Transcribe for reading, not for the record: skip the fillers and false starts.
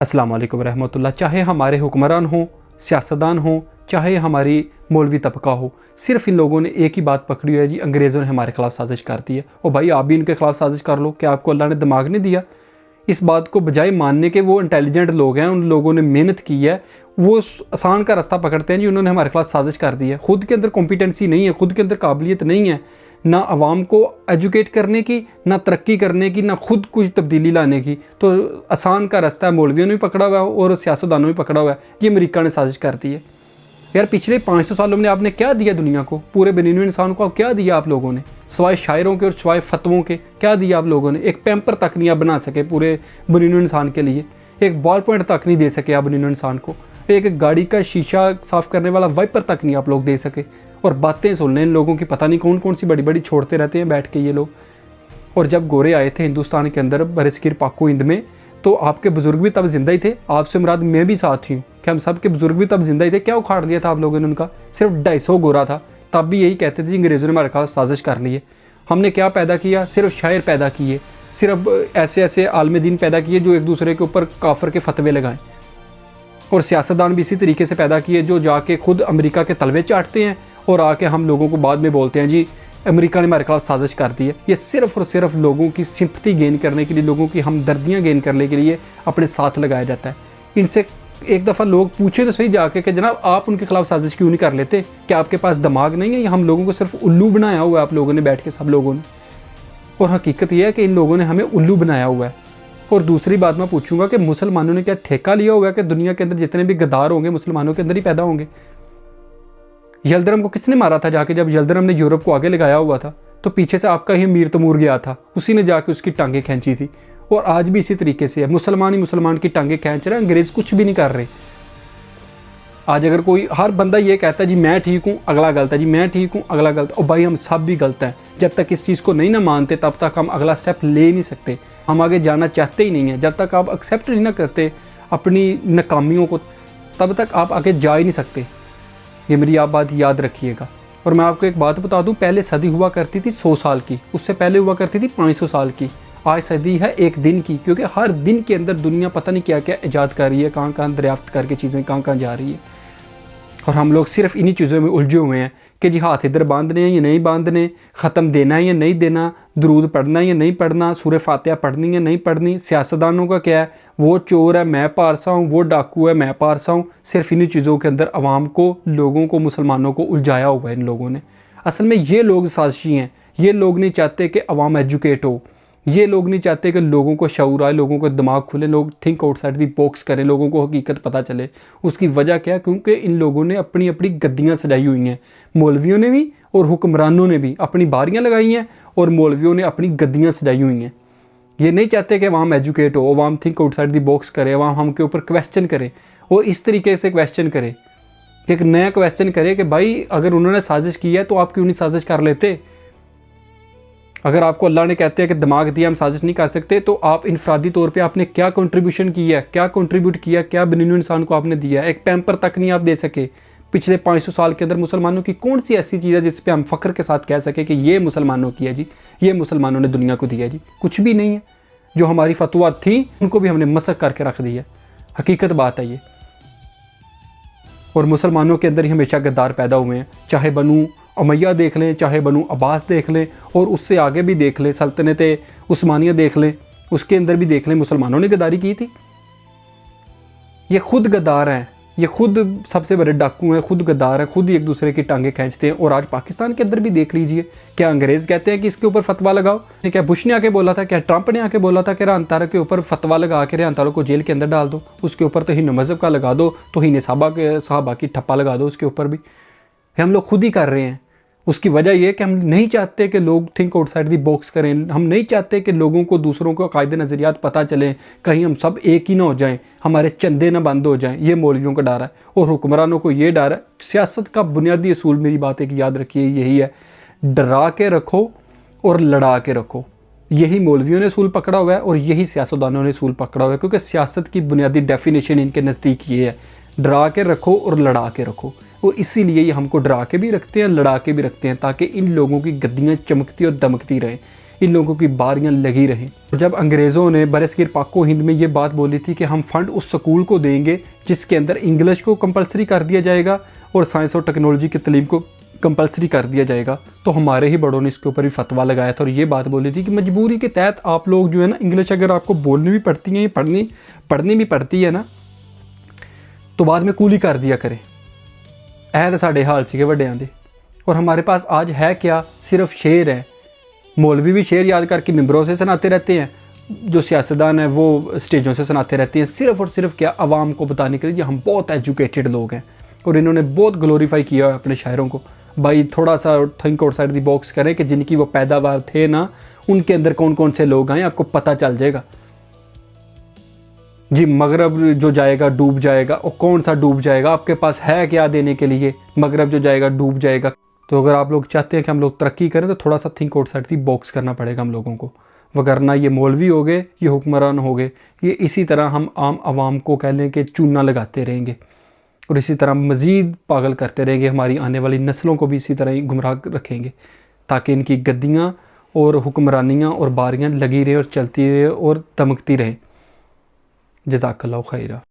अस्सलाम वालेकुम रहमतुल्लाह। चाहे हमारे हुक्मरान हों, सियासतदान हों, चाहे हमारी मौलवी तबका हो, सिर्फ इन लोगों ने एक ही बात पकड़ी है जी, अंग्रेज़ों ने हमारे ख़िलाफ़ साजिश कर दी है। और भाई आप भी इनके ख़िलाफ़ साजिश कर लो, क्या आपको अल्लाह ने दिमाग नहीं दिया? इस बात को बजाय मानने के वो इंटेलिजेंट लोग हैं, उन लोगों ने मेहनत की है, वो आसान का रास्ता पकड़ते हैं जी, उन्होंने हमारे खिलाफ साजिश कर दी है। खुद के अंदर कॉम्पिटेंसी नहीं है, खुद के अंदर काबिलियत नहीं है, ना आवाम को एजुकेट करने की, ना तरक्की करने की, ना खुद कुछ तब्दीली लाने की। तो आसान का रास्ता है, मौलवियों ने भी पकड़ा हुआ है और सियासतदानों ने भी पकड़ा हुआ है, ये अमेरिका ने साजिश कर दी है। यार पिछले 500 सालों में आपने क्या दिया दुनिया को? पूरे बनीनु इंसान को क्या दिया आप लोगों ने? सवाए शायरों के और सवाए फतवों के क्या दिया आप लोगों ने? एक पैम्पर तक नहीं आप बना सके पूरे बनीनु इंसान के लिए, एक बॉल पॉइंट तक नहीं दे सके आप बनीनु इंसान को, एक गाड़ी का शीशा साफ़ करने वाला वाइपर तक नहीं आप लोग दे सके। और बातें सुन लें इन लोगों की, पता नहीं कौन कौन सी बड़ी बड़ी छोड़ते रहते हैं बैठ के ये लोग। और जब गोरे आए थे हिंदुस्तान के अंदर बरसगीर पाको हिंद में, तो आपके बुज़ुर्ग भी तब जिंदा ही थे, आपसे मुराद मैं भी साथ ही हूँ कि हम सब के बुज़ुर्ग भी तब जिंदा ही थे। क्या उखाड़ दिया था आप लोगों ने उनका? सिर्फ 250 गोरा था, तब भी यही कहते थे अंग्रेज़ों ने हमारे खिलाफ साजिश कर ली है। हमने क्या पैदा किया? सिर्फ शायर पैदा किए, सिर्फ ऐसे ऐसे आलम दीन पैदा किए जो एक दूसरे के ऊपर काफर के फतवे लगाएं। और सियासतदान भी इसी तरीके से पैदा किए जो जाके खुद अमेरिका के तलवे चाटते हैं और आके हम लोगों को बाद में बोलते हैं जी अमेरिका ने हमारे खिलाफ साजिश कर दी है। ये सिर्फ और सिर्फ लोगों की सिंपैथी गेन करने के लिए, लोगों की हमदर्दियाँ गेन करने के लिए अपने साथ लगाया जाता है। इनसे एक दफ़ा लोग पूछे तो सही जाके कि जनाब आप उनके खिलाफ साजिश क्यों नहीं कर लेते? क्या आपके पास दिमाग नहीं है या हम लोगों को सिर्फ उल्लू बनाया हुआ है आप लोगों ने बैठ के, सब लोगों ने? और हकीकत यह है कि इन लोगों ने हमें उल्लू बनाया हुआ है। और दूसरी बात मैं पूछूंगा कि मुसलमानों ने क्या ठेका लिया हुआ है कि दुनिया के अंदर जितने भी गद्दार होंगे मुसलमानों के अंदर ही पैदा होंगे? यलदरम को किसने मारा था जाके? जब यलदरम ने यूरोप को आगे लगाया हुआ था तो पीछे से आपका ही मीर तमूर गया था, उसी ने जाके उसकी टांगें खींची थी। और आज भी इसी तरीके से है, मुसलमान ही मुसलमान की टांगें खींच रहे हैं, अंग्रेज़ कुछ भी नहीं कर रहे। आज अगर कोई, हर बंदा ये कहता है जी मैं ठीक हूँ अगला गलत है, जी मैं ठीक हूँ अगला गलत। और भाई हम सब भी गलत हैं। जब तक इस चीज़ को नहीं ना मानते तब तक हम अगला स्टेप ले नहीं सकते, हम आगे जाना चाहते ही नहीं हैं। जब तक आप एक्सेप्ट नहीं ना करते अपनी नाकामियों को, तब तक आप आगे जा ही नहीं सकते। ये मेरी आप बात याद रखिएगा। और मैं आपको एक बात बता दूं, पहले सदी हुआ करती थी 100 साल की, उससे पहले हुआ करती थी 500 साल की, आज सदी है एक दिन की। क्योंकि हर दिन के अंदर दुनिया पता नहीं क्या क्या ईजाद कर रही है, कहाँ कहाँ दरियाफ्त करके चीज़ें कहाँ कहाँ जा रही है। और हम लोग सिर्फ इन्हीं चीज़ों में उलझे हुए हैं कि जी हाथ इधर बांधने हैं या नहीं बांधने, ख़त्म देना है या नहीं देना, दरूद पढ़ना है या नहीं पढ़ना, सूरह फातिहा पढ़नी है नहीं पढ़नी। सियासतदानों का क्या है, वो चोर है मैं पारसा हूँ, वो डाकू है मैं पारसा हूँ। सिर्फ इन्हीं चीज़ों के अंदर आवाम को, लोगों को, मुसलमानों को उलझाया हुआ है इन लोगों ने। असल में ये लोग साजिशी हैं। ये लोग नहीं चाहते कि अवाम एजुकेट हो, ये लोग नहीं चाहते कि लोगों को शऊर आए, लोगों को दिमाग खुले, लोग थिंक आउटसाइड दी बॉक्स करें, लोगों को हकीकत पता चले। उसकी वजह क्या है? क्योंकि इन लोगों ने अपनी अपनी गद्दियाँ सजाई हुई हैं। मौलवियों ने भी और हुक्मरानों ने भी अपनी बारियाँ लगाई हैं और मौलवियों ने अपनी गद्दियाँ सजाई हुई हैं। ये नहीं चाहते कि अवाम एजुकेट हो, अवाम थिंक आउटसाइड दी बॉक्स करे, अवाम हम के ऊपर क्वेश्चन करे और इस तरीके से क्वेश्चन करे, एक नया क्वेश्चन करे कि भाई अगर उन्होंने साजिश की है तो आप क्यों नहीं साजिश कर लेते? अगर आपको अल्लाह ने कहते हैं कि दिमाग दिया हम साजिश नहीं कर सकते, तो आप इनफरादी तौर पे आपने क्या कंट्रीब्यूशन किया है, क्या कंट्रीब्यूट किया, क्या बनीनु इंसान को आपने दिया? एक पैम्पर तक नहीं आप दे सके। पिछले 500 साल के अंदर मुसलमानों की कौन सी ऐसी चीज़ है जिस पे हम फ़ख्र के साथ कह सके कि ये मुसलमानों की है जी, ये मुसलमानों ने दुनिया को दिया जी? कुछ भी नहीं है। जो हमारी फतवा थी उनको भी हमने मसक करके रख दिया। हकीकत बात है ये। और मुसलमानों के अंदर ही हमेशा गद्दार पैदा हुए हैं, चाहे बनु उमैया देख लें, चाहे बनु अब्बास देख लें, और उससे आगे भी देख लें, सल्तनत उस्मानिया देख लें, उसके अंदर भी देख लें, मुसलमानों ने गद्दारी की थी। ये खुद गद्दार हैं, ये खुद सबसे बड़े डाकू हैं, खुद गद्दार हैं, खुद ही एक दूसरे की टांगें खींचते हैं। और आज पाकिस्तान के अंदर भी देख लीजिए, क्या अंग्रेज़ कहते हैं कि इसके ऊपर फतवा लगाओ? क्या बुश ने आके बोला था, क्या ट्रंप ने आके बोला था कि रेहान तारा के ऊपर फतवा लगा के रेहान तारा को जेल के अंदर डाल दो, उसके ऊपर तौहीन मज़हब का लगा दो, तौहीन सहाबा की ठप्पा लगा दो उसके ऊपर भी? हम लोग खुद ही कर रहे हैं। उसकी वजह यह है कि हम नहीं चाहते कि लोग थिंक आउटसाइड दी बॉक्स करें, हम नहीं चाहते कि लोगों को दूसरों को कायदे नज़रियात पता चलें, कहीं हम सब एक ही ना हो जाएं, हमारे चंदे ना बंद हो जाएं। ये मौलवियों का डर है और हुक्मरानों को ये डर है। सियासत का बुनियादी असूल, मेरी बात एक याद रखिए, यही है, डरा के रखो और लड़ा के रखो। यही मौलवियों ने असूल पकड़ा हुआ है और यही सियासतदानों ने असूल पकड़ा हुआ है। क्योंकि सियासत की बुनियादी डेफिनेशन इनके नज़दीक ये है, डरा के रखो और लड़ा के रखो। और इसीलिए ये हमको डरा के भी रखते हैं, लड़ा के भी रखते हैं, ताकि इन लोगों की गद्दियाँ चमकती और दमकती रहें। इन लोगों की बारियां लगी रहें। जब अंग्रेज़ों ने बरसगीर पाको हिंद में ये बात बोली थी कि हम फ़ंड उस स्कूल को देंगे जिसके अंदर इंग्लिश को कंपलसरी कर दिया जाएगा और साइंस और टेक्नोलॉजी की तालीम को कंपलसरी कर दिया जाएगा, तो हमारे ही बड़ों ने इसके ऊपर भी फतवा लगाया था और ये बात बोली थी कि मजबूरी के तहत आप लोग जो है ना, इंग्लिश अगर आपको बोलनी भी पड़ती है, पढ़नी भी पड़ती है ना, तो बाद में कूली कर दिया करें। ऐ तो साढ़े हाल से वड्डियां दे। और हमारे पास आज है क्या, सिर्फ शेर है। मौलवी भी शेर याद करके मिंबरों से सुनाते रहते हैं, जो सियासतदान है वो स्टेजों से सुनाते रहते हैं, सिर्फ और सिर्फ क्या, आवाम को बताने के लिए कि हम बहुत एजुकेटेड लोग हैं। और इन्होंने बहुत ग्लोरीफाई किया है अपने शायरों को। भाई थोड़ा सा थिंक आउटसाइड द बॉक्स करें कि जिनकी वो पैदावार थे ना, उनके अंदर कौन कौन से लोग आए, आपको पता चल जाएगा जी। मगरब जो जाएगा डूब जाएगा, और कौन सा डूब जाएगा, आपके पास है क्या देने के लिए? मगरब जो जाएगा डूब जाएगा। तो अगर आप लोग चाहते हैं कि हम लोग तरक्की करें तो थोड़ा सा थिंक आउटसाइड द बॉक्स करना पड़ेगा हम लोगों को, वगरना ये मौलवी हो गए, ये हुक्मरान हो गए, ये इसी तरह हम आम आवाम को कह लें कि चूना लगाते रहेंगे और इसी तरह मज़ीद पागल करते रहेंगे। हमारी आने वाली नस्लों को भी इसी तरह ही गुमराह रखेंगे, ताकि इनकी गद्दियाँ और हुक्मरानियाँ और बारियाँ लगी रहे और चलती रहे और दमकती रहे। जज़ाकल्लाहु खैरा।